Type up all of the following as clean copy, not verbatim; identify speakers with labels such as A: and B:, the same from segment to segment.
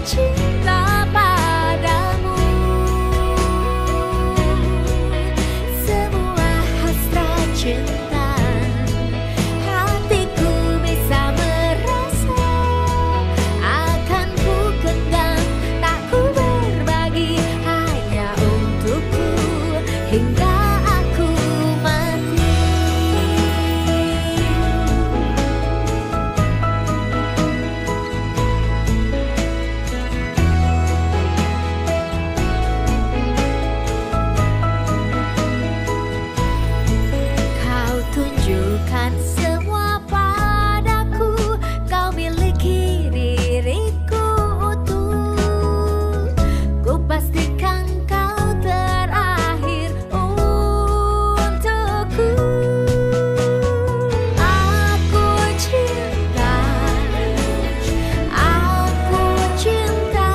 A: cinta padamu. Semua hasrat cinta hatiku bisa merasa, akan ku genggam, tak ku berbagi, hanya untukku hingga aku mati. Kau tunjukkan semua padaku, kau miliki diriku utuh. Ku pastikan kau terakhir untukku. Aku cinta, aku cinta,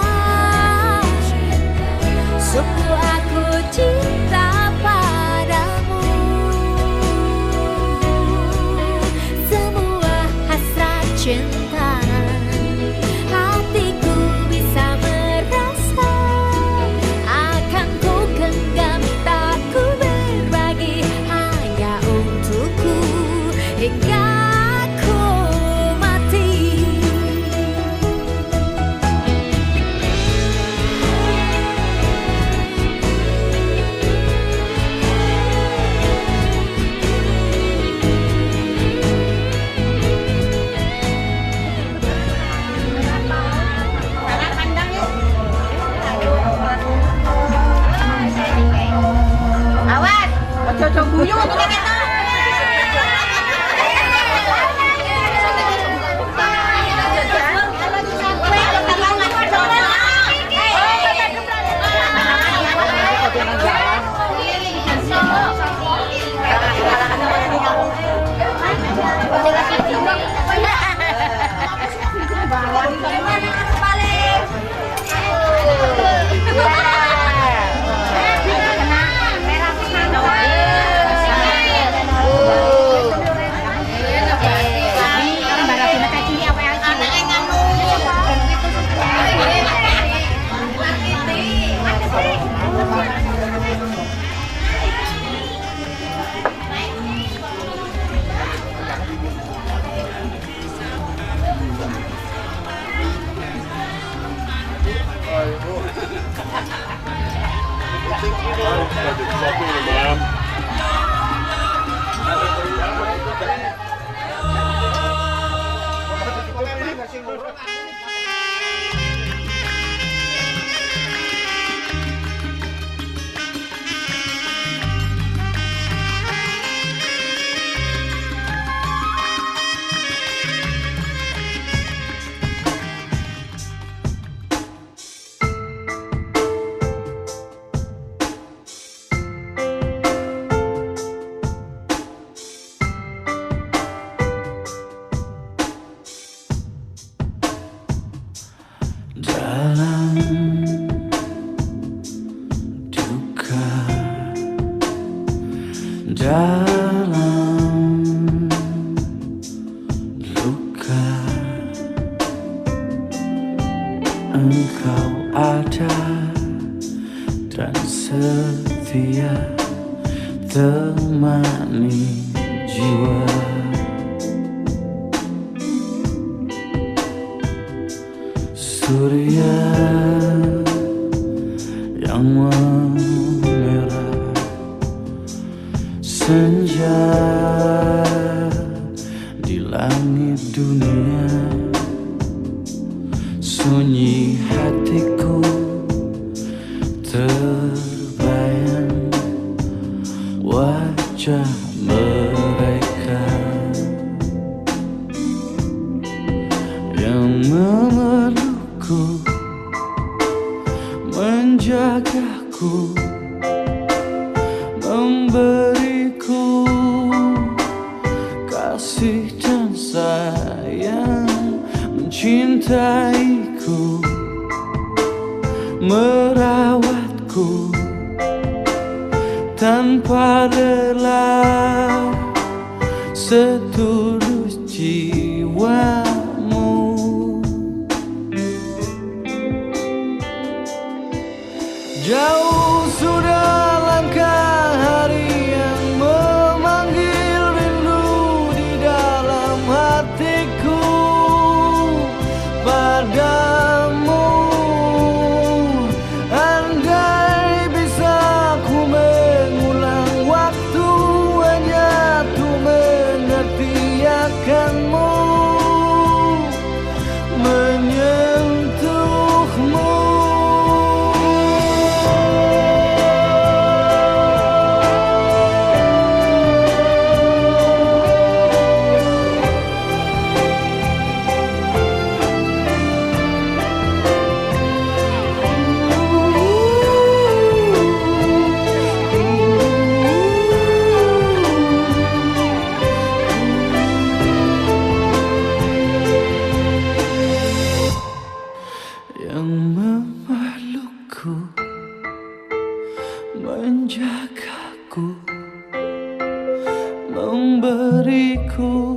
A: sungguh aku cinta padamu. Semua hasrat cinta hatiku bisa merasa, akan ku genggam, tak ku berbagi, hanya untukku hingga aku mati.
B: Awas, ojo-ojo guyu untuk kita.
C: Dalam duka, dalam luka, engkau ada dan setia temani jiwa. Surya yang memerah, senja di langit dunia, sunyi hatiku terbayang wajah mereka yang memelukku, menjagaku, memberiku kasih dan sayang, mencintaiku, merawatku tanpa rela, setulus jiwamu. Jauh sudah langkah hari yang memanggil rindu di dalam hatiku padamu. Andai bisa ku mengulang waktu hanya untuk mengerti akanmu, menyentuhmu. Yang memelukku, menjagaku, memberiku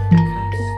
C: kasih.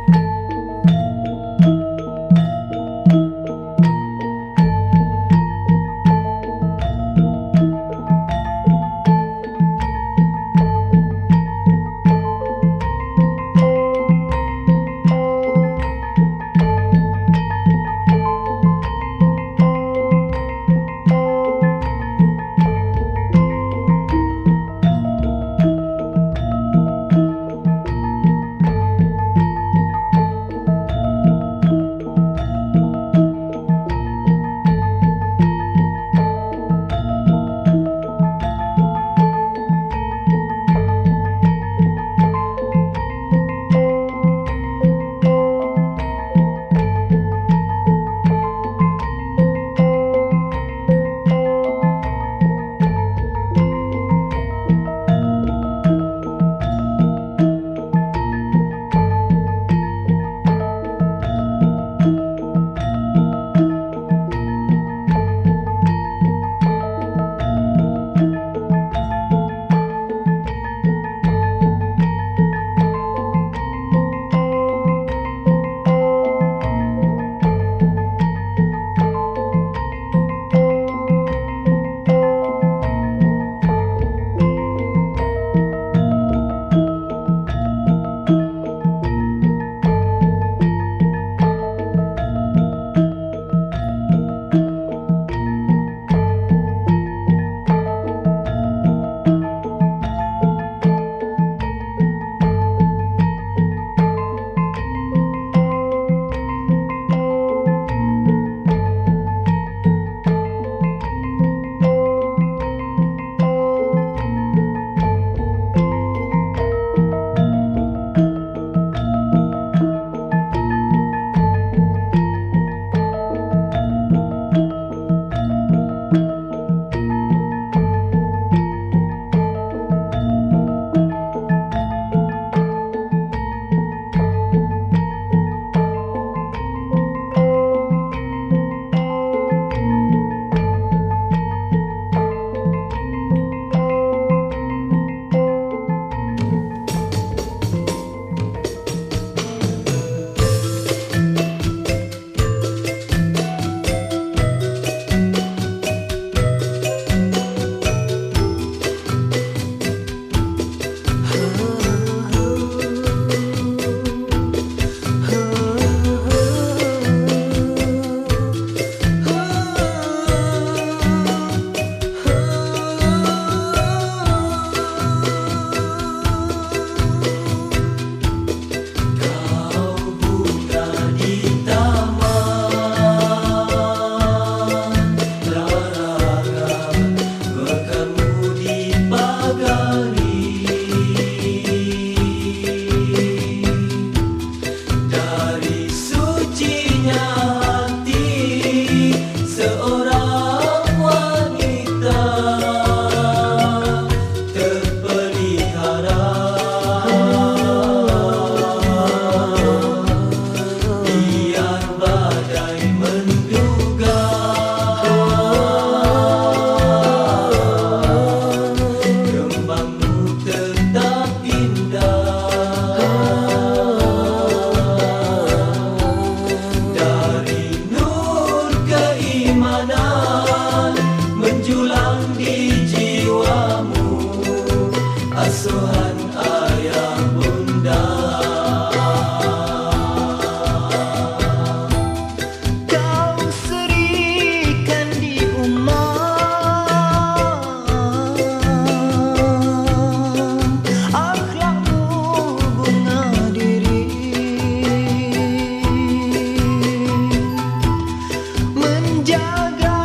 C: menjaga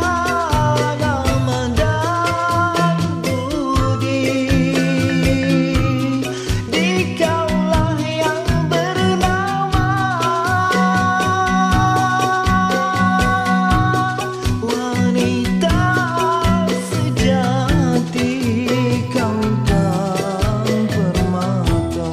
C: nama dan budi. Dikaulah yang bernama wanita sejati, kau dan permata.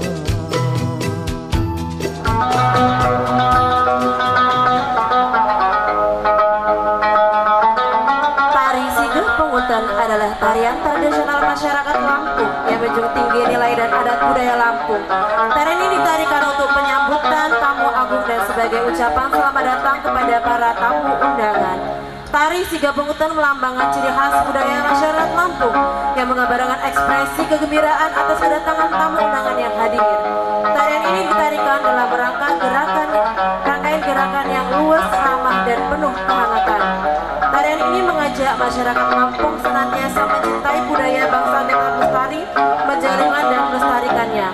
D: Tari Sigap Pungutan adalah tarian tradisional masyarakat Lampung yang menjunjung tinggi nilai dan adat budaya Lampung. Tarian ini ditarikan untuk penyambutan tamu agung dan sebagai ucapan selamat datang kepada para tamu undangan. Tari Sigap Pungutan melambangkan ciri khas budaya masyarakat Lampung yang menggambarkan ekspresi kegembiraan atas kedatangan tamu undangan yang hadir. Tarian ini ditarikan dalam rangkaian gerakan yang luas, ramah, dan penuh kehangatan. Tarian ini mengajak masyarakat Lampung senantiasa mencintai budaya bangsa dengan lestari, menjalinkan dan melestarikannya.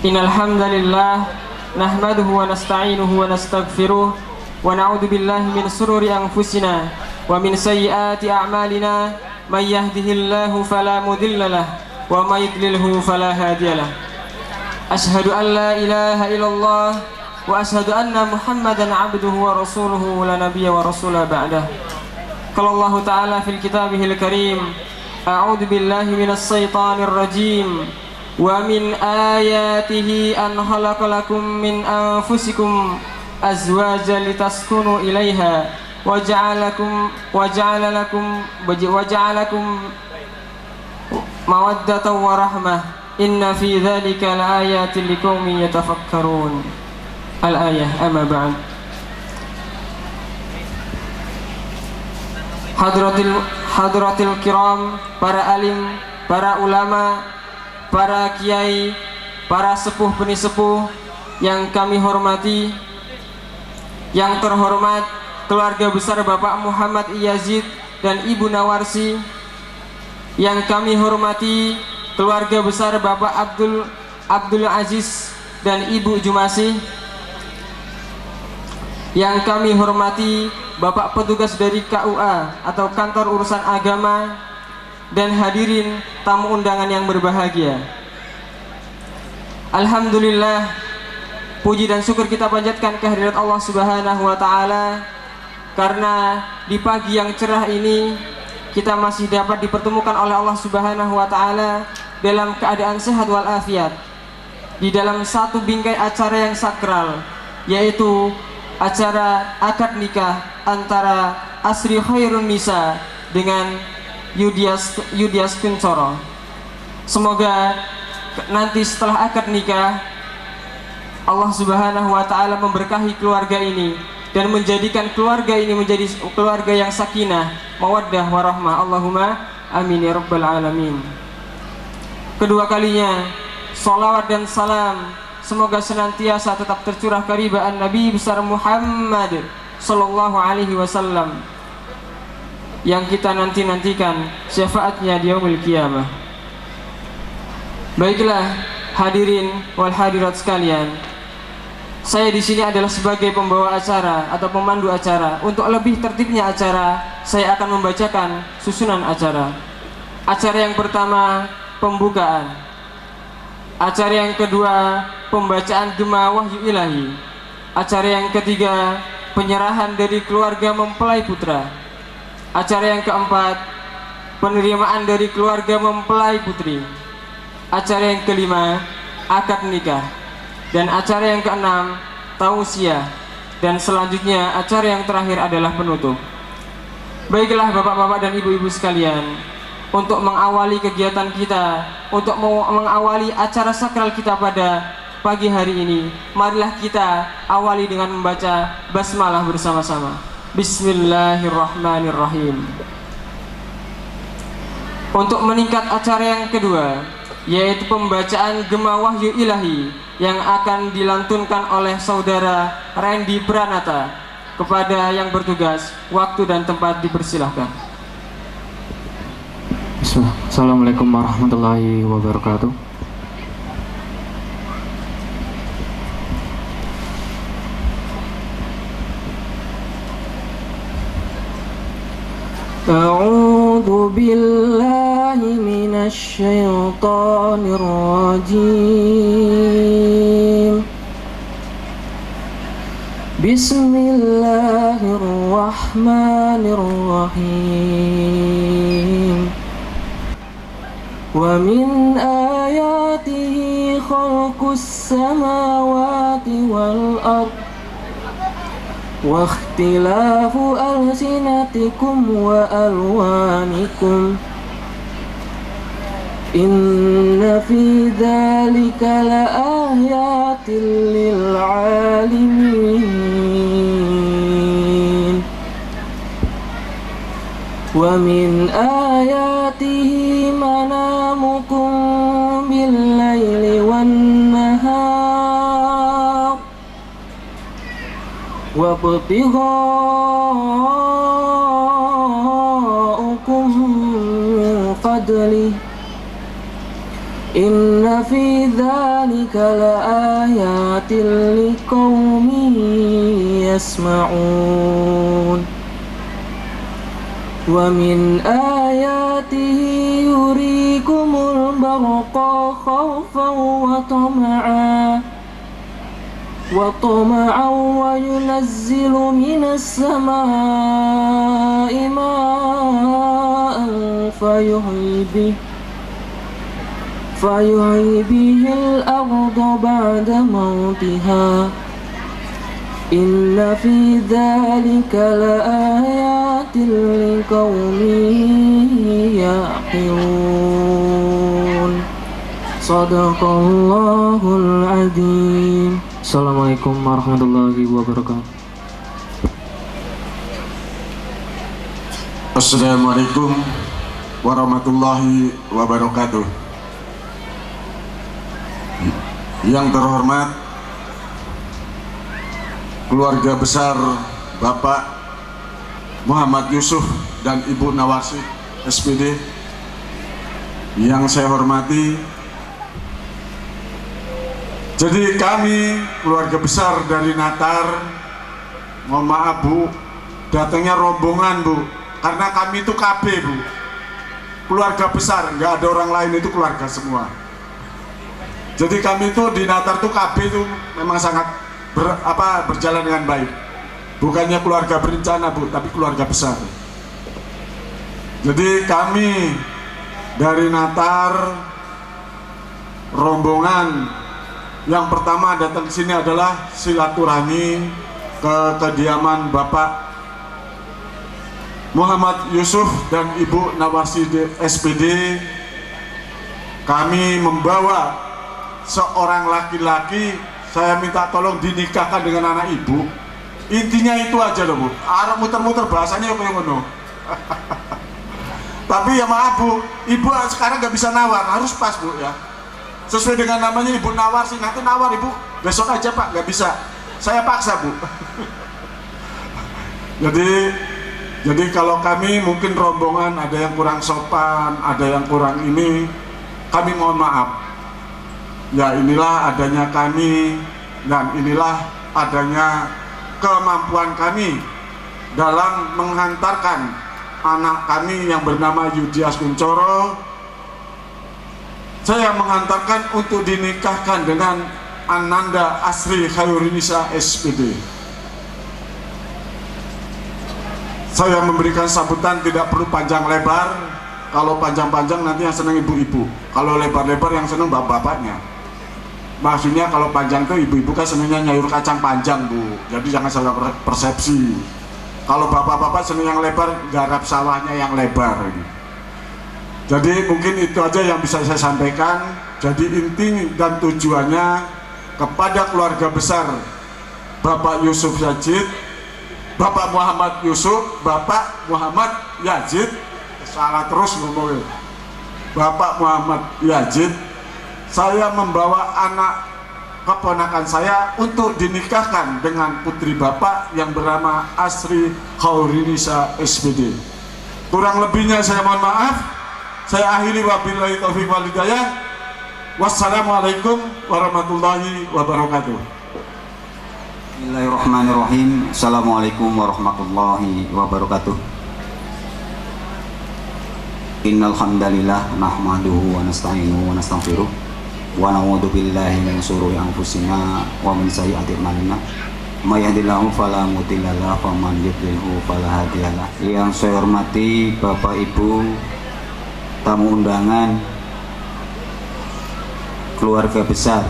E: Innal hamdalillah nahmaduhu wa nasta'inuhu wa nastaghfiruh wa na'udzu billahi min shururi anfusina wa min sayyiati a'malina may yahdihillahu fala mudilla lahu wa may yudlilhu fala hadiyalah. Ashhadu an la ilaha illallah wa ashhadu anna Muhammadan 'abduhu wa rasuluhu la nabiyya wa rasula ba'dah. Qala Allah ta'ala fil kitabihil karim, a'udzu billahi minas syaitonir rajim. Wa min ayatihi an khalaqa lakum min anfusikum azwajan litaskunu ilaiha wa ja'ala lakum mawaddatan wa rahmah. Inna fi dzalika laayatin liqaumin yatafakkarun. Al-ayah. Amma ba'd. Hadratil kiram, para alim, para ulama, para kiai, para sepuh penisepuh yang kami hormati, yang terhormat keluarga besar Bapak Muhammad Iyazid dan Ibu Nawarsi, yang kami hormati keluarga besar Bapak Abdul Aziz dan Ibu Jumasi, yang kami hormati Bapak petugas dari KUA atau Kantor Urusan Agama, dan hadirin tamu undangan yang berbahagia. Alhamdulillah, puji dan syukur kita panjatkan kehadirat Allah Subhanahu wa taala, karena di pagi yang cerah ini kita masih dapat dipertemukan oleh Allah Subhanahu wa taala dalam keadaan sehat walafiat di dalam satu bingkai acara yang sakral, yaitu acara akad nikah antara Asri Khairun Nisa dengan Yudias Kuncoro. Semoga nanti setelah akad nikah Allah Subhanahu wa taala memberkahi keluarga ini dan menjadikan keluarga ini menjadi keluarga yang sakinah, mawaddah, warahmah. Allahumma amin ya rabbal alamin. Kedua kalinya salawat dan salam semoga senantiasa tetap tercurah karibaan Nabi besar Muhammad sallallahu alaihi wasallam yang kita nantikan syafaatnya di yaumil qiyamah. Baiklah hadirin wal hadirat sekalian, saya di sini adalah sebagai pembawa acara atau pemandu acara. Untuk lebih tertibnya acara, saya akan membacakan susunan acara. Acara yang pertama pembukaan. Acara yang kedua pembacaan Gema Wahyu Ilahi. Acara yang ketiga penyerahan dari keluarga mempelai putra. Acara yang keempat penerimaan dari keluarga mempelai putri. Acara yang kelima akad nikah. Dan acara yang keenam tausiah. Dan selanjutnya acara yang terakhir adalah penutup. Baiklah bapak-bapak dan ibu-ibu sekalian, untuk mengawali kegiatan kita, untuk mengawali acara sakral kita pada pagi hari ini, marilah kita awali dengan membaca basmalah bersama-sama. Bismillahirrahmanirrahim. Untuk meningkat acara yang kedua, yaitu pembacaan Gema Wahyu Ilahi yang akan dilantunkan oleh saudara Randy Pranata. Kepada yang bertugas, waktu dan tempat dipersilahkan.
F: Assalamualaikum warahmatullahi wabarakatuh. A'udzu billahi minasy syaithanir rajim. Bismillahirrahmanirrahim. Wa min ayatihi khalqus samawati wal ardh wa ikhtilafu alsinatikum wa alwanikum. Inna fi dzalika laayatin lil alimin. Wa min ayatihi manamukum bil laili wan nahar wa ibtigha'ukum min fadlih. Inna fi dzalika dzalika laayatin liqaumin yasma'un. Wa min ayatihi yurikumul barqa khawfan wa tama'an wa yunazzilu minas samaa'i ma'an fayuhyi bihil arda ba'da mautiha. Inna fi dzalika laayatin liqaumin ya'qilun. Shadaqallahul adzim. Assalamualaikum warahmatullahi wabarakatuh.
G: Assalamualaikum warahmatullahi wabarakatuh. Yang terhormat keluarga besar Bapak Muhammad Yusuf dan Ibu Nawarsi SPD, yang saya hormati, jadi kami keluarga besar dari Natar, mohon maaf Bu, datangnya rombongan Bu, karena kami itu KB Bu, keluarga besar, nggak ada orang lain, itu keluarga semua. Jadi kami itu di Natar tuh KB itu memang sangat berjalan dengan baik. Bukannya keluarga berencana Bu, tapi keluarga besar. Jadi kami dari Natar, rombongan yang pertama datang ke sini adalah silaturahmi ke kediaman Bapak Muhammad Yusuf dan Ibu Nawarsi SPD. Kami membawa seorang laki-laki, saya minta tolong dinikahkan dengan anak ibu. Intinya itu aja loh Bu. Arab muter-muter bahasanya kayak ngono. Tapi ya maaf Bu, ibu sekarang nggak bisa nawar, harus pas Bu ya. Sesuai dengan namanya Ibu Nawarsi, nanti nawar Ibu besok aja Pak, nggak bisa. Saya paksa Bu. Jadi kalau kami mungkin rombongan ada yang kurang sopan, ada yang kurang ini, kami mohon maaf. Ya inilah adanya kami, dan inilah adanya kemampuan kami dalam menghantarkan anak kami yang bernama Yudias Kuncoro. Saya menghantarkan untuk dinikahkan dengan Ananda Asri Khairunnisa SPD. Saya memberikan sambutan tidak perlu panjang lebar. Kalau panjang-panjang nanti yang senang ibu-ibu, kalau lebar-lebar yang senang bapak-bapaknya. Maksudnya kalau panjang tuh ibu-ibu kan senangnya nyayur kacang panjang Bu, jadi jangan salah persepsi. Kalau bapak-bapak senang yang lebar, garap sawahnya yang lebar. Jadi mungkin itu aja yang bisa saya sampaikan. Jadi inti dan tujuannya kepada keluarga besar Bapak Yusuf Yazid, Bapak Muhammad Yusuf, Bapak Muhammad Yazid, salah terus ngomongnya, Bapak Muhammad Yazid. Saya membawa anak keponakan saya untuk dinikahkan dengan putri Bapak yang bernama Asri Khairunnisa SPD. Kurang lebihnya saya mohon maaf. Saya akhiri wabillahi taufiq wal hidayah. Wassalamualaikum warahmatullahi wabarakatuh.
H: Bismillahirrahmanirrahim. Assalamualaikum warahmatullahi wabarakatuh. Innal hamdalillah nahmaduhu wa nasta'inuhu wa nastaghfiruh wa na'udzu billahi min shururi anfusina wa min sayyiati a'malina. May yahdihillahu fala mudilla lahu wa man yudlilhu fala hadiyalah. Yang saya hormati Bapak Ibu, tamu undangan, keluarga besar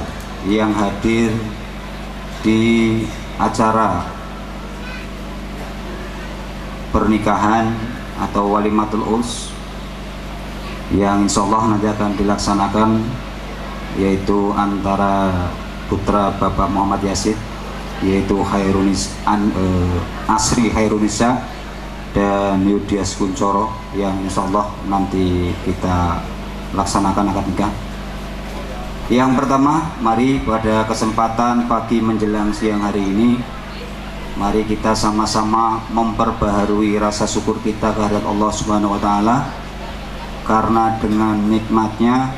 H: yang hadir di acara pernikahan atau walimatul urs yang insya Allah nanti akan dilaksanakan, yaitu antara putra Bapak Muhammad Yazid, yaitu Asri Khairunnisa dan Yudias Kuncoro, yang insya Allah nanti kita laksanakan akad nikah. Yang pertama, mari pada kesempatan pagi menjelang siang hari ini, mari kita sama-sama memperbaharui rasa syukur kita kehadirat Allah Subhanahu wa Ta'ala, karena dengan nikmatnya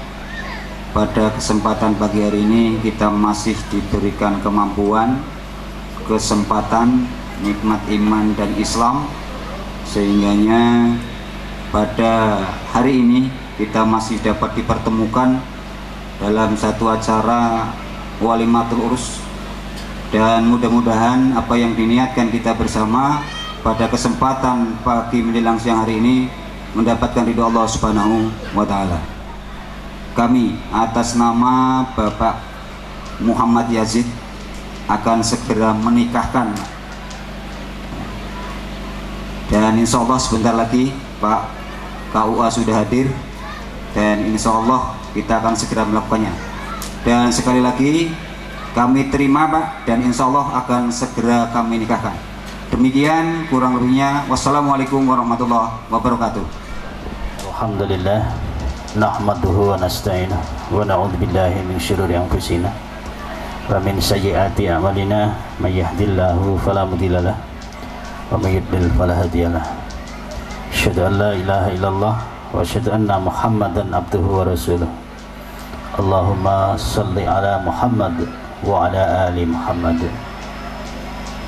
H: pada kesempatan pagi hari ini kita masih diberikan kemampuan, kesempatan, nikmat iman dan Islam, sehingganya pada hari ini kita masih dapat dipertemukan dalam satu acara walimatul urus, dan mudah-mudahan apa yang diniatkan kita bersama pada kesempatan pagi menjelang siang hari ini mendapatkan ridho Allah Subhanahu wa Ta'ala. Kami atas nama Bapak Muhammad Yazid akan segera menikahkan, dan insya Allah sebentar lagi Pak KUA sudah hadir, dan insya Allah kita akan segera melakukannya. Dan sekali lagi kami terima Pak, dan insya Allah akan segera kami nikahkan. Demikian kurang lebihnya. Wassalamualaikum warahmatullahi wabarakatuh.
I: Alhamdulillah, nahmaduhu wa nasta'inuh wa na'udzu billahi min syururi anfusina wa min sayyiati a'malina, may yahdihillahu fala mudilla lahu wa may yudlil fala hadiyalah. Asyhadu an la ilaha illallah wa asyhadu anna Muhammadan abduhu wa rasuluh. Allahumma salli ala Muhammad wa ala ali Muhammad.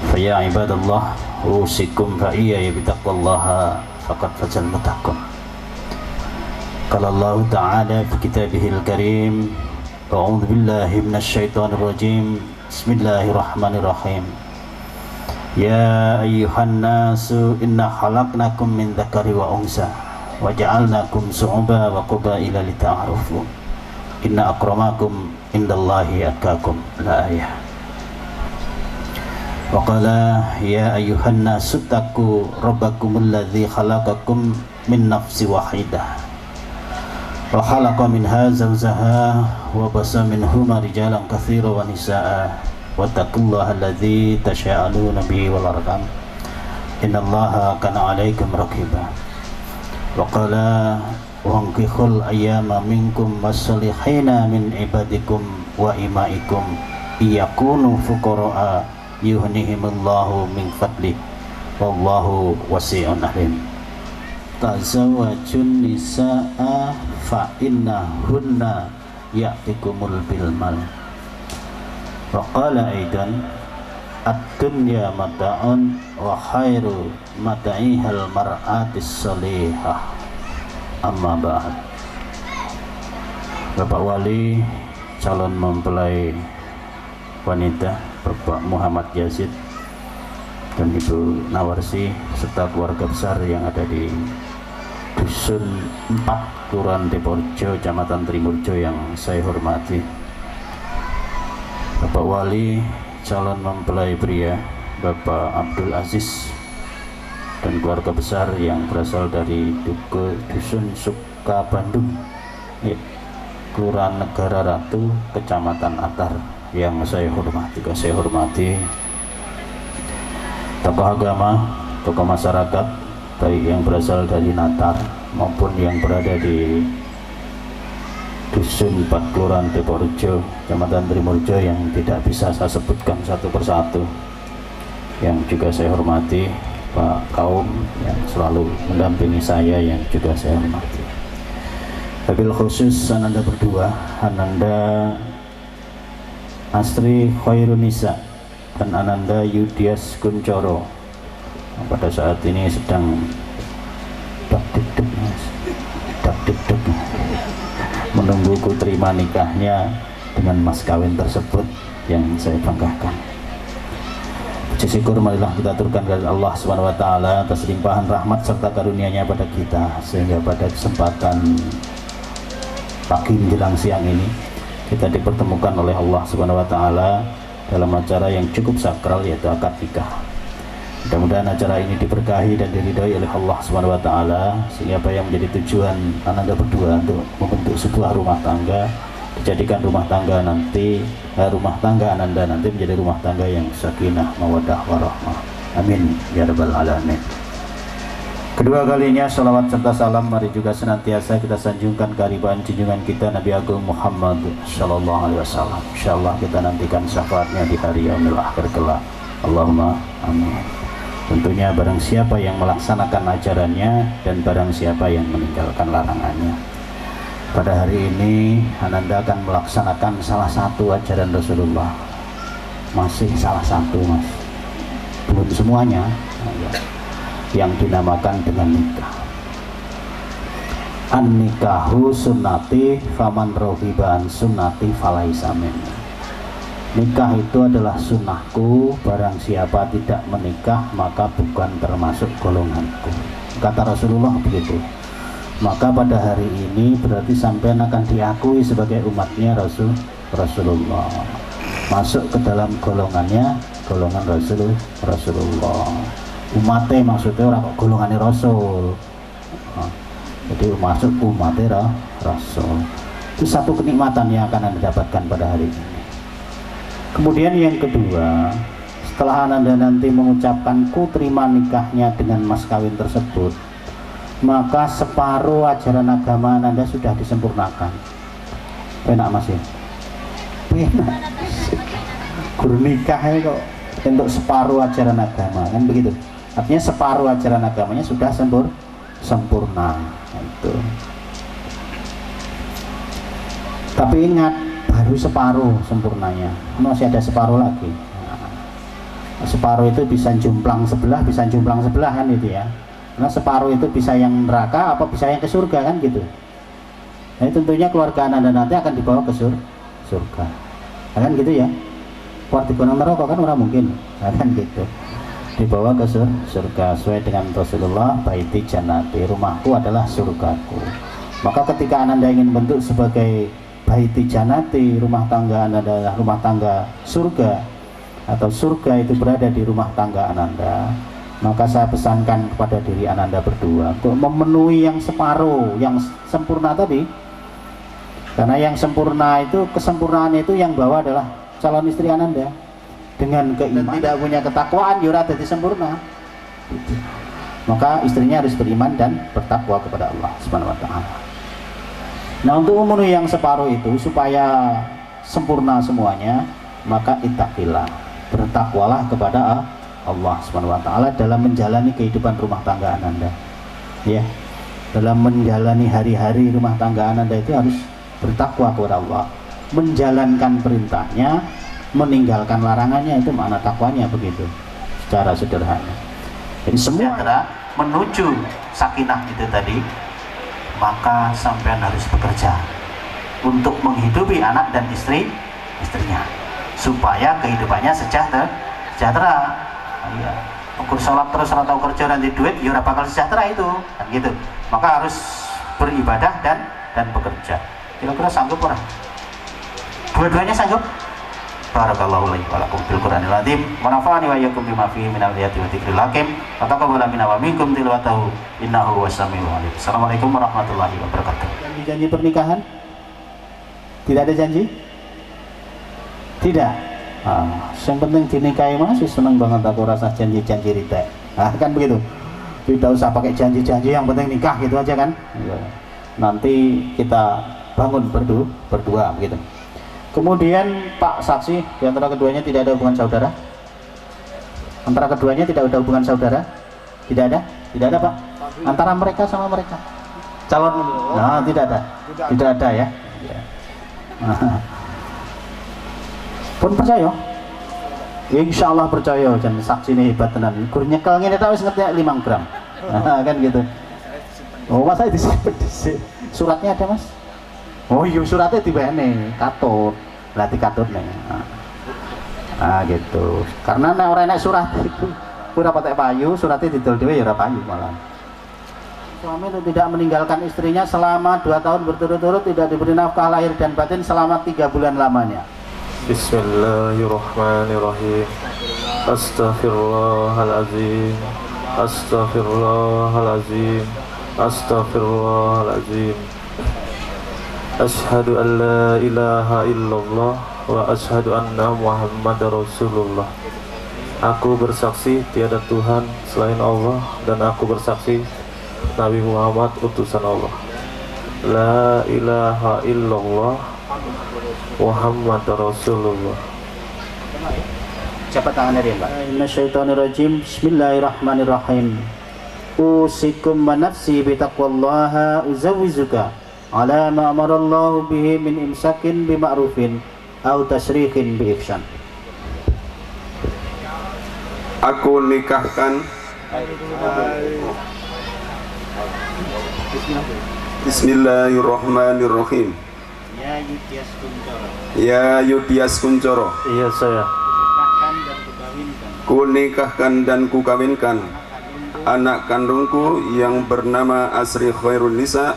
I: Fa ya ibadallah, usikum fa iyaya bitaqwallaha faqad fazal muttaqun. Qala Allah Ta'ala fi kitabihil karim, a'udzu billahi minasyaitonir rajim, bismillahirrahmanirrahim. Ya ayyuhan nasu inna khalaqnakum min dzakari wa unsa wa ja'alnakum syu'uban wa qabaila lita'arafu inna akramakum indallahi atqakum. Al-ayah. Wa qala ya ayyuhan nasu taqu rabbakumul ladzi khalaqakum min nafsin wahidah wa khalaqa minha zawjaha wa basa minhuma rijalan katsiran wa nisaa wattaqullaha alladzi tasaaluna bihi wal arham innallaha kana 'alaikum raqiba. Wa qala wankihul ayyama minkum wasolihina min ibadikum wa imaikum iyakunu fuqara'a yuhnihimullahu min fadlih wallahu wasi'un alim. Tazawwajun nisaa fa innahunna ya'tikumul bil mal. Wa qala aidan ad-dunya mata'un wa khairu mata'ihal mar'atis salihah. Amma ba'd. Bapak Wali calon mempelai wanita Bapak Muhammad Yazid dan Ibu Nawarsi serta keluarga besar yang ada di Dusun 4 Kelurahan Teporjo, Kecamatan Trimurjo yang saya hormati, Bapak Wali calon mempelai pria Bapak Abdul Aziz dan keluarga besar yang berasal dari Dusun Suka Bandung, Kelurahan Negara Ratu, Kecamatan Atar yang saya hormati tokoh agama, tokoh masyarakat baik yang berasal dari Natar maupun yang berada di Dusun 4 Kelurahan Teporjo, Kecamatan Trimurjo yang tidak bisa saya sebutkan satu persatu, yang juga saya hormati Pak Kaum yang selalu mendampingi saya yang juga saya hormati. Wabil khusus Ananda berdua, Ananda Asri Khairunisa dan Ananda Yudias Kuncoro pada saat ini sedang dak-dik-dik menunggu ku terima nikahnya dengan mas kawin tersebut yang saya banggakan. Puji syukur marilah kita aturkan kepada Allah Subhanahu wa Ta'ala atas limpahan rahmat serta karunia-Nya pada kita, sehingga pada kesempatan pagi menjelang siang ini kita dipertemukan oleh Allah Subhanahu wa Ta'ala dalam acara yang cukup sakral, yaitu akad nikah. Mudah-mudahan acara ini diberkahi dan diridhoi oleh Allah Subhanahu wa Ta'ala, sehingga apa yang menjadi tujuan Ananda berdua untuk membentuk sebuah rumah tangga dijadikan rumah tangga Ananda nanti menjadi rumah tangga yang sakinah, mawaddah, warahmah. Amin ya rabbal alamin. Kedua kalinya salawat serta salam mari juga senantiasa kita sanjungkan kehadiran junjungan kita Nabi Agung Muhammad sallallahu alaihi wasallam. Insyaallah kita nantikan syafaatnya di hari yaumil akhir kelak. Allahumma amin. Tentunya barang siapa yang melaksanakan ajarannya dan barang siapa yang meninggalkan larangannya. Pada hari ini Ananda akan melaksanakan salah satu ajaran Rasulullah. Masih salah satu, Mas, belum semuanya, yang dinamakan dengan nikah. An-nikahu sunnati faman rohiban sunnati falaisa minni. Nikah itu adalah sunnahku, barang siapa tidak menikah maka bukan termasuk golonganku, kata Rasulullah begitu. Maka pada hari ini berarti sampean akan diakui sebagai umatnya Rasulullah, masuk ke dalam golongannya, golongan Rasulullah. Umatnya maksudnya orang golongannya Rasul. Jadi masuk umatnya Rasul. Itu satu kenikmatan yang akan Anda dapatkan pada hari ini. Kemudian yang kedua, setelah Anda nanti mengucapkan ku terima nikahnya dengan mas kawin tersebut, maka separuh ajaran agama Anda sudah disempurnakan. Enak Mas ya? Enak. Guru nikah kok untuk separuh ajaran agama, kan begitu? Artinya separuh ajaran agamanya sudah sempurna. Itu. Tapi ingat, baru separuh sempurnanya, masih ada separuh lagi. Separuh itu bisa jomplang sebelah, bisa jomplang sebelah, kan itu ya. Karena separuh itu bisa yang neraka apa bisa yang ke surga, kan gitu. Nah tentunya keluarga Anda nanti akan dibawa ke surga, kan gitu ya. Kuarti gunung neraka kan orang mungkin, kan gitu. Dibawa ke surga sesuai dengan Rasulullah, baiti jannati, rumahku adalah surgaku. Maka ketika Anda ingin bentuk sebagai baiti jannati, rumah tangga Anda adalah rumah tangga surga, atau surga itu berada di rumah tangga Anda, maka saya pesankan kepada diri Anda berdua untuk memenuhi yang separuh, yang sempurna tadi. Karena yang sempurna itu, kesempurnaan itu yang bawa adalah calon istri Anda. Dengan keimanan, tidak punya ketakwaan, yura jadi sempurna. Maka istrinya harus beriman dan bertakwa kepada Allah Subhanahu wa ta'ala. Nah, untuk memenuhi yang separuh itu supaya sempurna semuanya, maka ittaqillah, bertakwalah kepada Allah Subhanahu wa ta'ala dalam menjalani kehidupan rumah tangga Anda. Ya. Dalam menjalani hari-hari rumah tangga Anda itu harus bertakwa kepada Allah, menjalankan perintahnya, meninggalkan larangannya. Itu makna takwanya begitu secara sederhana. Jadi semua menuju sakinah itu tadi, maka sampean harus bekerja untuk menghidupi anak dan istrinya supaya kehidupannya sejahtera. Ya, ukur sholat terus atau kerja nanti duit, ya ora bakal sejahtera itu, kan gitu. Maka harus beribadah dan bekerja. Kira-kira sanggup orang? Dua-duanya sanggup? Barakallahu lakum wa lakum fil Qur'anil azim wa nafa'ani wa iyyakum bima fihi minal ayati wa dzikril hakim wa taqabbala minna wa minkum tilawatahu innahu was-sami'ul 'alim. Assalamualaikum warahmatullahi wabarakatuh. Janji pernikahan? Tidak ada janji? Tidak. Yang penting dinikahi masih seneng banget aku rasa janji-janji rite. Kan begitu. Tidak usah pakai janji-janji, yang penting nikah gitu aja kan. Nanti kita bangun berdua begitu. Kemudian Pak saksi, di antara keduanya tidak ada hubungan saudara? Antara keduanya tidak ada hubungan saudara? Tidak ada? Tidak ada Pak? Antara mereka sama mereka? Calon? Nah, tidak ada? Tidak ada ya? Pun percaya? Insya Allah percaya, dan saksi ini hebat tenan. Gur nyekel ngene ta wis ngerti 5 gram. Kan gitu. Oh, masa disimpen suratnya ada Mas? Oh iya, suratnya dibene katut, berarti katut nih. Gitu. Karena nek ora enek surat itu, ora patek payu, suratnya didol dhewe ya ora payu malah. Suami itu tidak meninggalkan istrinya selama 2 tahun berturut-turut, tidak diberi nafkah lahir dan batin selama 3 bulan lamanya.
F: Bismillahirrahmanirrahim. Astaghfirullahalazim. Astaghfirullahalazim. Astaghfirullahalazim. Asyhadu an la ilaha illallah wa asyhadu anna Muhammadar Rasulullah. Aku bersaksi tiada Tuhan selain Allah, dan aku bersaksi Nabi Muhammad utusan Allah. La ilaha illallah Muhammadar Rasulullah.
I: Cepat tangannya dia Pak. Minasyaitonirrajim. Bismillahirrahmanirrahim. Usikum wa nafsi bitaqwallaha uzawizuka ala ma amarallahu bihi min imsakin bima'rufin aw tasrihin biihsan.
J: Aku nikahkan Bismillahirrahmanirrahim. Ya Yudias Kuncoro.
F: Iya saya.
J: Ku nikahkan dan ku kawinkan anak kandungku yang bernama Asri Khairun Nisa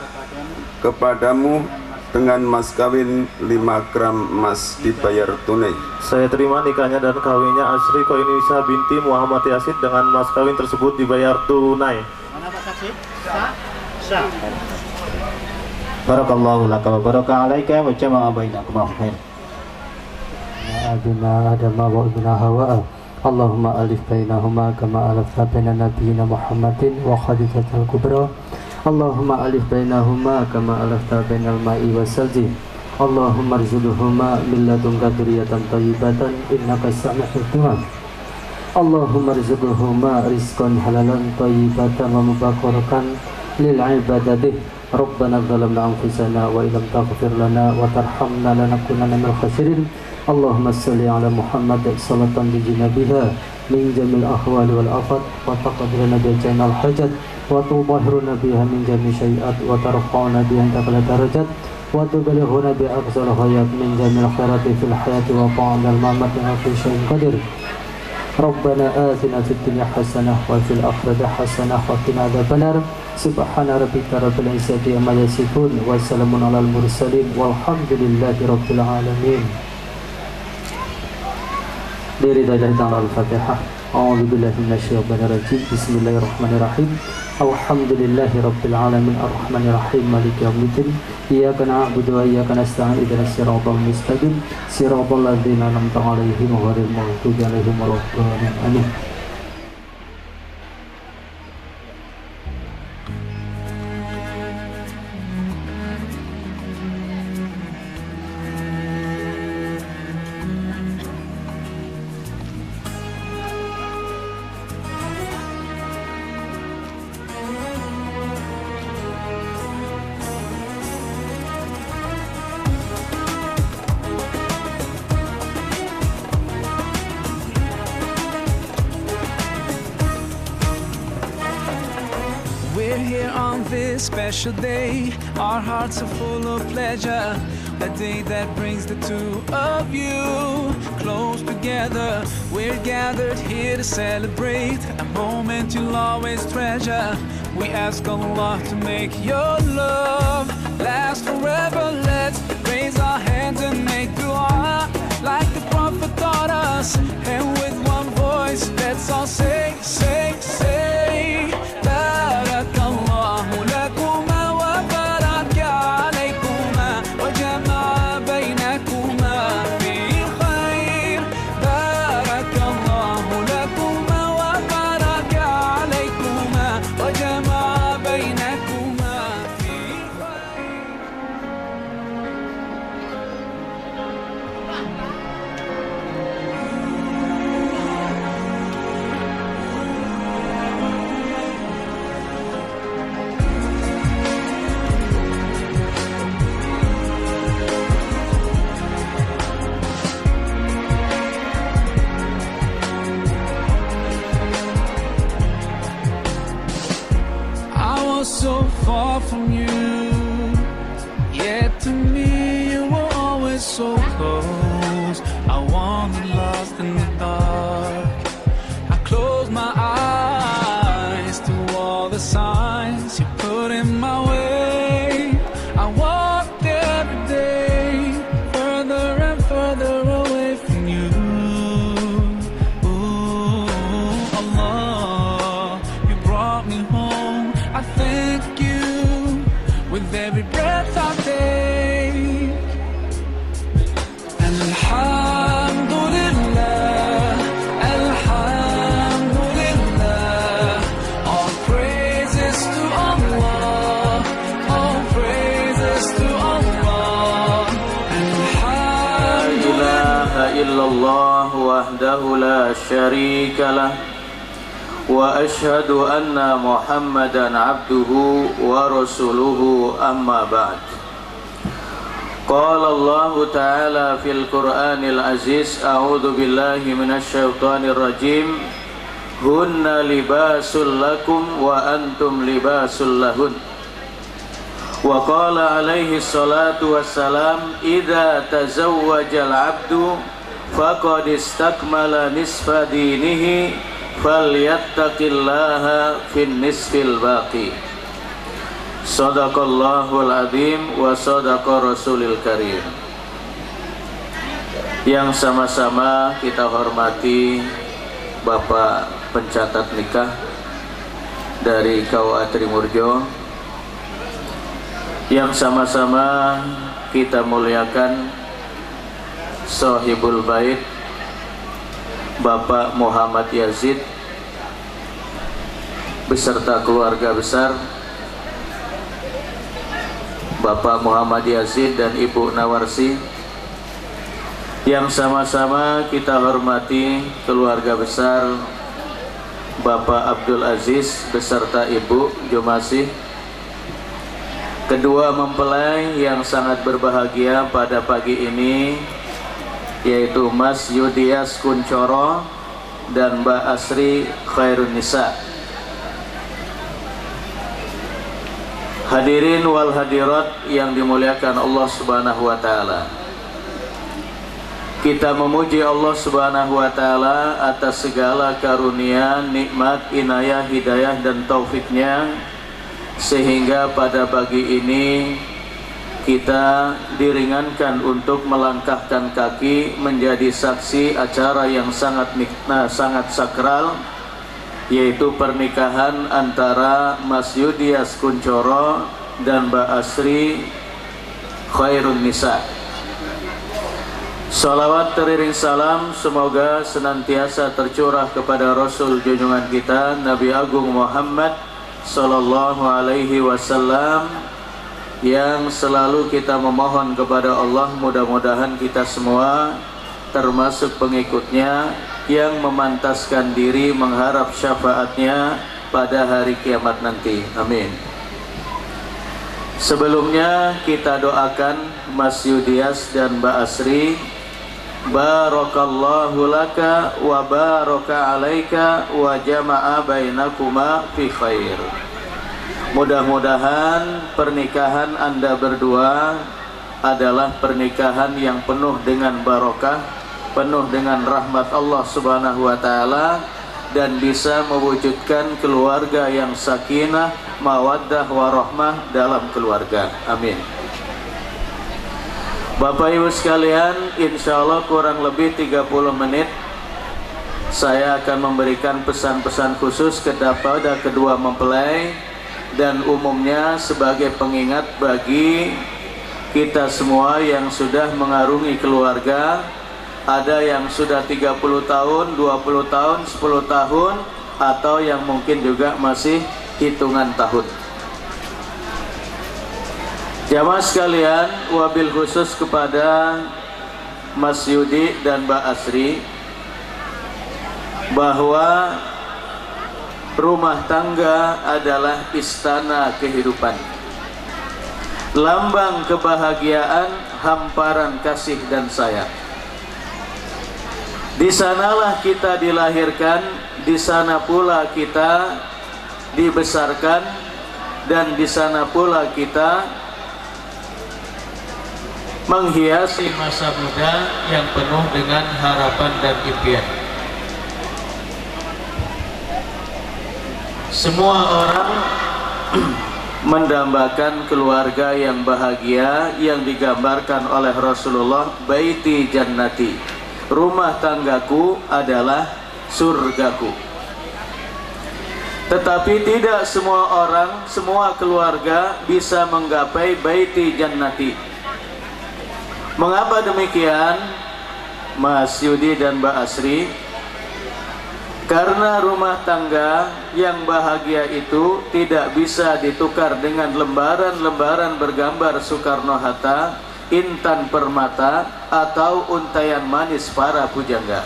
J: kepadamu dengan mas kawin 5 gram emas dibayar tunai.
F: Saya terima nikahnya dan kawinnya Asri Koinisa binti Muhammad Yasid dengan mas kawin tersebut dibayar tunai.
I: Mana Pak Saksi? Sah. Barakallahu laka wa baraka alaika wa jama'a bainakum fi khair.
K: Ya abina Adama wa ibna Hawa. Allahumma alif bainahuma kama alafta baina nabiyyina Muhammadin wa Khadijatul Kubra. Allahumma alif bainahuma kama alafta bainal ma'i wasalji. Allahumma rzuqhuma min ladunka dzurriyyatan thayyibatan innaka sami'ud du'a. Allahumma rzuqhuma rizqan halalan thayyibatan wa mubarakan lil ibadati. Rabbana zalamna anfusana wa illam taghfir lana wa tarhamna lanakunanna minal khasirin. Allahumma salli ala Muhammad salatan bijinabiha min jamil ahwali wal afat wa taqabbal biha jainal hajat wa tutahhiruna biha min jami syai'at wa tarfa'una biha antaqala darajat wa tubalighuna bi aqsal hayat min jamil khairati fil hayati wa ta'amil mamati wa fi syai'in qadir. Rabbana atina fid dunya hasanah wa fil akhirati hasanah wa qina adzabannar. Subhana rabbika rabbil izzati amma yasifun wa salamun alal mursalin walhamdulillahi rabbil alamin. Dari dari tanggal Al-Fatihah. A'udzubillahi minasyaitonir rajim. Bismillahirrahmanirrahim. Alhamdulillahi rabbil alamin arrahmanir rahim maliki yaumiddin. Iyyaka na'budu wa iyyaka nasta'in ihdinas siratal mustaqim siratal ladzina an'amta 'alaihim ghairil maghdubi 'alaihim waladdallin. Amin.
L: We're here on this special day. Our hearts are full of pleasure. A day that brings the two of you close together. We're gathered here to celebrate a moment you'll always treasure. We ask Allah to make your love last forever. Let's raise our hands and make dua like the Prophet taught us. And with one voice, let's all say, say, say. Barakallahu lakuma wa baraka alaykuma wa jama'a bainakuma fi khair. Barakallahu lakuma wa baraka alaykuma wa jama'a bainakuma fi khair. So far from you, yet to me you were always so close. I wandered lost in the dark. I closed my eyes to all the signs you put in my way. I walked every day further and further away from you. Ooh, Allah, you brought me home. I thank you with every breath I take. And Alhamdulillah, Alhamdulillah. All praises to Allah, all praises to Allah.
I: La ilaha illallah wahdahu la syarika lah. Wa ashhadu anna Muhammadan abduhu wa rasuluhu amma ba'd.
M: Qala Allah Ta'ala fil Qur'anil Aziz, a'udzu billahi minasyaitonir rajim. Hunna libasul lakum wa antum libasul lahun. Wa qala alaihi salatu wassalam, idza tazawwajal 'abdu faqad istakmala nisfa dinihi falyattaqillaha fin nisfil baqi. Sadaqallahul azim wa sadaqa rasulil karim. Yang sama-sama kita hormati Bapak pencatat nikah dari KUA Trimurjo, yang sama-sama kita muliakan Sohibul Bait Bapak Muhammad Yazid beserta keluarga besar, Bapak Muhammad Yazid dan Ibu Nawarsi, yang sama-sama kita hormati keluarga besar Bapak Abdul Aziz beserta Ibu Jumasih, kedua mempelai yang sangat berbahagia pada pagi ini, yaitu Mas Yudias Kuncoro dan Mbak Asri Khairun Nisa. Hadirin wal hadirat yang dimuliakan Allah Subhanahu wa taala. Kita memuji Allah Subhanahu wa taala atas segala karunia, nikmat, inayah, hidayah dan taufiknya, sehingga pada pagi ini kita diringankan untuk melangkahkan kaki menjadi saksi acara yang sangat sakral, yaitu pernikahan antara Mas Yudias Kuncoro dan Mbak Asri Khairun Nisa. Salawat teriring salam semoga senantiasa tercurah kepada Rasul junjungan kita Nabi Agung Muhammad Sallallahu Alaihi Wasallam, yang selalu kita memohon kepada Allah mudah-mudahan kita semua termasuk pengikutnya yang memantaskan diri mengharap syafaatnya pada hari kiamat nanti. Amin. Sebelumnya kita doakan Mas Yudias dan Mbak Asri, barakallahu laka wa baraka alaika wa jama'a bainakuma fi khair. Mudah-mudahan pernikahan Anda berdua adalah pernikahan yang penuh dengan barokah, penuh dengan rahmat Allah Subhanahu wa taala, dan bisa mewujudkan keluarga yang sakinah, mawaddah warahmah dalam keluarga. Amin. Bapak Ibu sekalian, insya Allah kurang lebih 30 menit saya akan memberikan pesan-pesan khusus kepada kedua mempelai, dan umumnya sebagai pengingat bagi kita semua yang sudah mengarungi keluarga. Ada yang sudah 30 tahun, 20 tahun, 10 tahun, atau yang mungkin juga masih hitungan tahun. Jamaah sekalian, wabil khusus kepada Mas Yudi dan Mbak Asri, bahwa rumah tangga adalah istana kehidupan, lambang kebahagiaan, hamparan kasih dan sayang. Di sanalah kita dilahirkan, di sana pula kita dibesarkan, dan di sana pula kita menghiasi masa muda yang penuh dengan harapan dan impian. Semua orang mendambakan keluarga yang bahagia yang digambarkan oleh Rasulullah, baiti jannati, rumah tanggaku adalah surgaku. Tetapi tidak semua orang, semua keluarga bisa menggapai baiti jannati. Mengapa demikian, Mas Yudi dan Mbak Asri? Karena rumah tangga yang bahagia itu tidak bisa ditukar dengan lembaran-lembaran bergambar Soekarno-Hatta, Intan Permata, atau untayan manis para pujangga.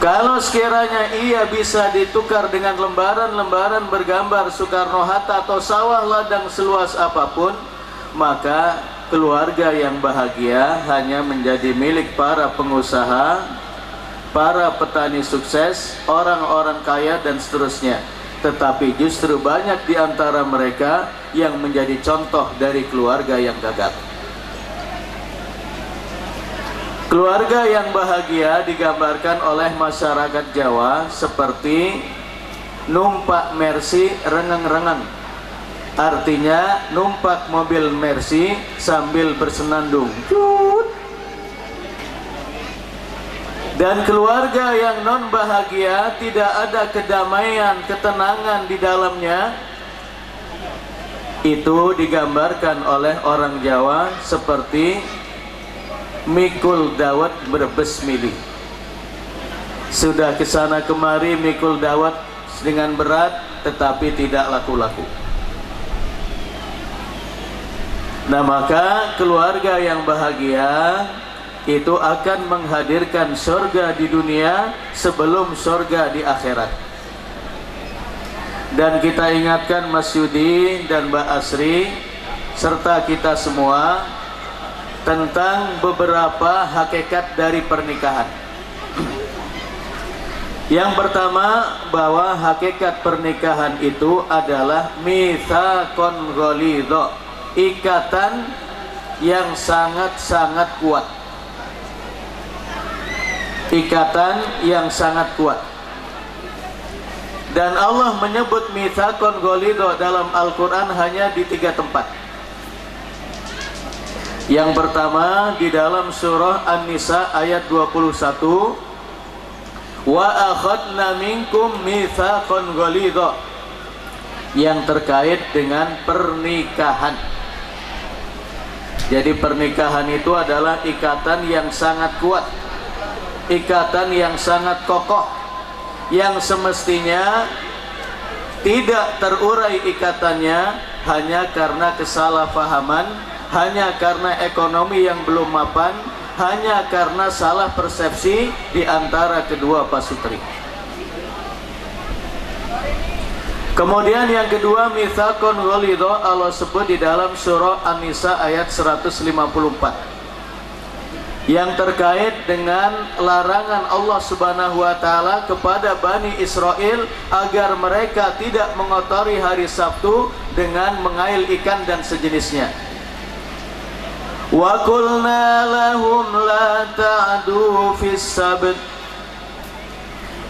M: Kalau sekiranya ia bisa ditukar dengan lembaran-lembaran bergambar Soekarno-Hatta atau sawah ladang seluas apapun, maka keluarga yang bahagia hanya menjadi milik para pengusaha, para petani sukses, orang-orang kaya dan seterusnya. Tetapi justru banyak di antara mereka yang menjadi contoh dari keluarga yang gagal. Keluarga yang bahagia digambarkan oleh masyarakat Jawa seperti numpak Mercy rengeng-rengeng. Artinya numpak mobil Mercy sambil bersenandung. Dan keluarga yang non bahagia, tidak ada kedamaian, ketenangan di dalamnya, itu digambarkan oleh orang Jawa seperti mikul dawet berbes milih. Sudah kesana kemari mikul dawet dengan berat, tetapi tidak laku-laku. Nah, maka keluarga yang bahagia itu akan menghadirkan surga di dunia sebelum surga di akhirat. Dan kita ingatkan Mas Yudi dan Mbak Asri serta kita semua tentang beberapa hakikat dari pernikahan. Yang pertama, bahwa hakikat pernikahan itu adalah mitsaqon ghalidha, ikatan yang sangat-sangat kuat. Ikatan yang sangat kuat. Dan Allah menyebut mitsaqon ghalidha dalam Al-Quran hanya di 3 tempat. Yang pertama di dalam surah An-Nisa ayat 21, wa akhadna minkum mitsaqan ghalidha, yang terkait dengan pernikahan. Jadi pernikahan itu adalah ikatan yang sangat kuat, ikatan yang sangat kokoh, yang semestinya tidak terurai ikatannya hanya karena kesalahpahaman, hanya karena ekonomi yang belum mapan, hanya karena salah persepsi di antara kedua pasutri. Kemudian yang kedua, mitsaqon ghalidha, Allah sebut di dalam surah An-Nisa ayat 154, yang terkait dengan larangan Allah Subhanahu wa taala kepada Bani Israel agar mereka tidak mengotori hari Sabtu dengan mengail ikan dan sejenisnya. Wa qulna lahum la ta'du fis sabt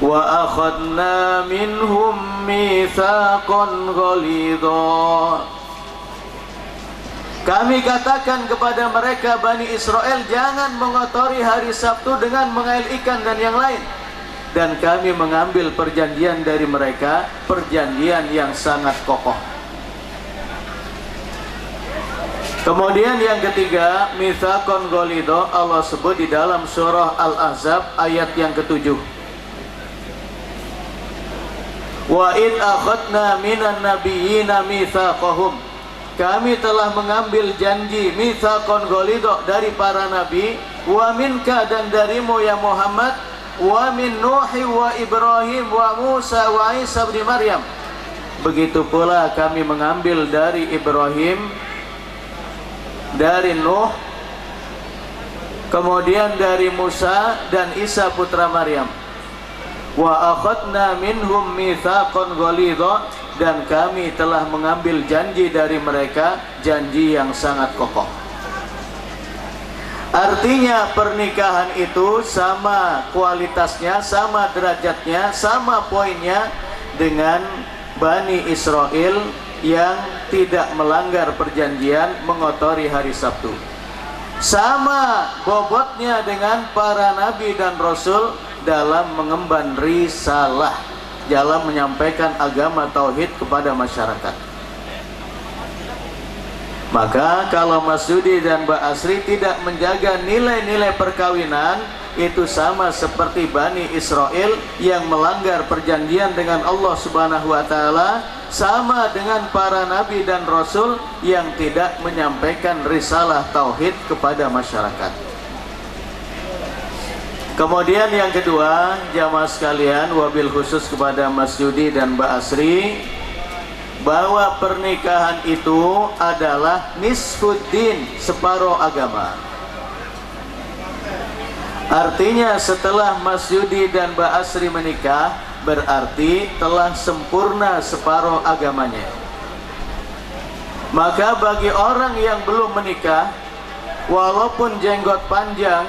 M: wa akhadna minhum mitsaqan ghalidha. Kami katakan kepada mereka Bani Israel, jangan mengotori hari Sabtu dengan mengail ikan dan yang lain. Dan kami mengambil perjanjian dari mereka, perjanjian yang sangat kokoh. Kemudian yang ketiga, mitsaqon ghalidha, Allah sebut di dalam surah Al-Ahzab ayat yang ke-7. Wa id akhadna minan nabiyyina mitsaqahum, kami telah mengambil janji mitsaqon ghalidha dari para nabi, wa minka, dan darimu ya Muhammad, wa min Nuhi wa Ibrahim wa Musa wa Isa bin Maryam. Begitu pula kami mengambil dari Ibrahim, dari Nuh, kemudian dari Musa dan Isa putra Maryam. Wa akhadna minhum mitsaqan ghalidha, dan kami telah mengambil janji dari mereka, janji yang sangat kokoh. Artinya pernikahan itu sama kualitasnya, sama derajatnya, sama poinnya dengan Bani Israel yang tidak melanggar perjanjian mengotori hari Sabtu. Sama bobotnya dengan para nabi dan rasul dalam mengemban risalah, dalam menyampaikan agama tauhid kepada masyarakat. Maka kalau Mas Yudi dan Mbak Asri tidak menjaga nilai-nilai perkawinan, itu sama seperti Bani Israel yang melanggar perjanjian dengan Allah Subhanahu wa taala, sama dengan para nabi dan rasul yang tidak menyampaikan risalah tauhid kepada masyarakat. Kemudian yang kedua, jamaah sekalian, wabil khusus kepada Mas Yudi dan Mbak Asri, bahwa pernikahan itu adalah nisfuddin, separuh agama. Artinya setelah Mas Yudi dan Mbak Asri menikah, berarti telah sempurna separuh agamanya. Maka bagi orang yang belum menikah, walaupun jenggot panjang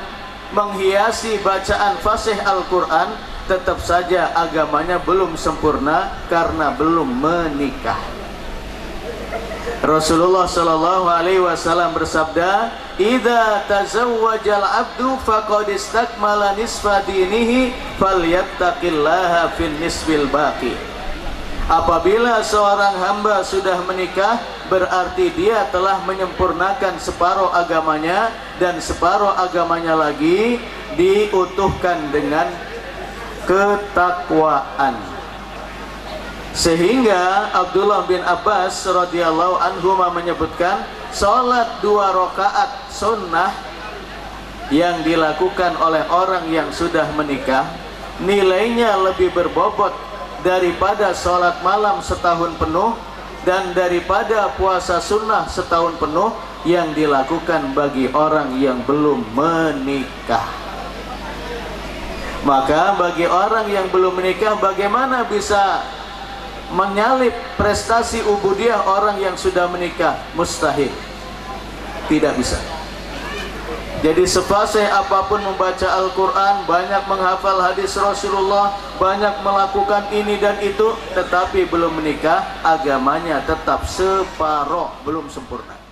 M: menghiasi bacaan fasih Al-Quran, tetap saja agamanya belum sempurna karena belum menikah. Rasulullah Shallallahu Alaihi Wasallam bersabda, "Idza tazawwajal abdu faqad istakmala nisfa dinihi falyattaqillaha fin nisfil baqi." Apabila seorang hamba sudah menikah, berarti dia telah menyempurnakan separuh agamanya, dan separuh agamanya lagi diutuhkan dengan ketakwaan. Sehingga Abdullah bin Abbas radhiyallahu anhu menyebutkan, sholat 2 rakaat sunnah yang dilakukan oleh orang yang sudah menikah nilainya lebih berbobot daripada sholat malam setahun penuh dan daripada puasa sunnah setahun penuh yang dilakukan bagi orang yang belum menikah. Maka bagi orang yang belum menikah, bagaimana bisa menyalip prestasi ubudiyah orang yang sudah menikah? Mustahil, tidak bisa. Jadi sefasih apapun membaca Al-Quran, banyak menghafal hadis Rasulullah, banyak melakukan ini dan itu, tetapi belum menikah, agamanya tetap separoh, belum sempurna.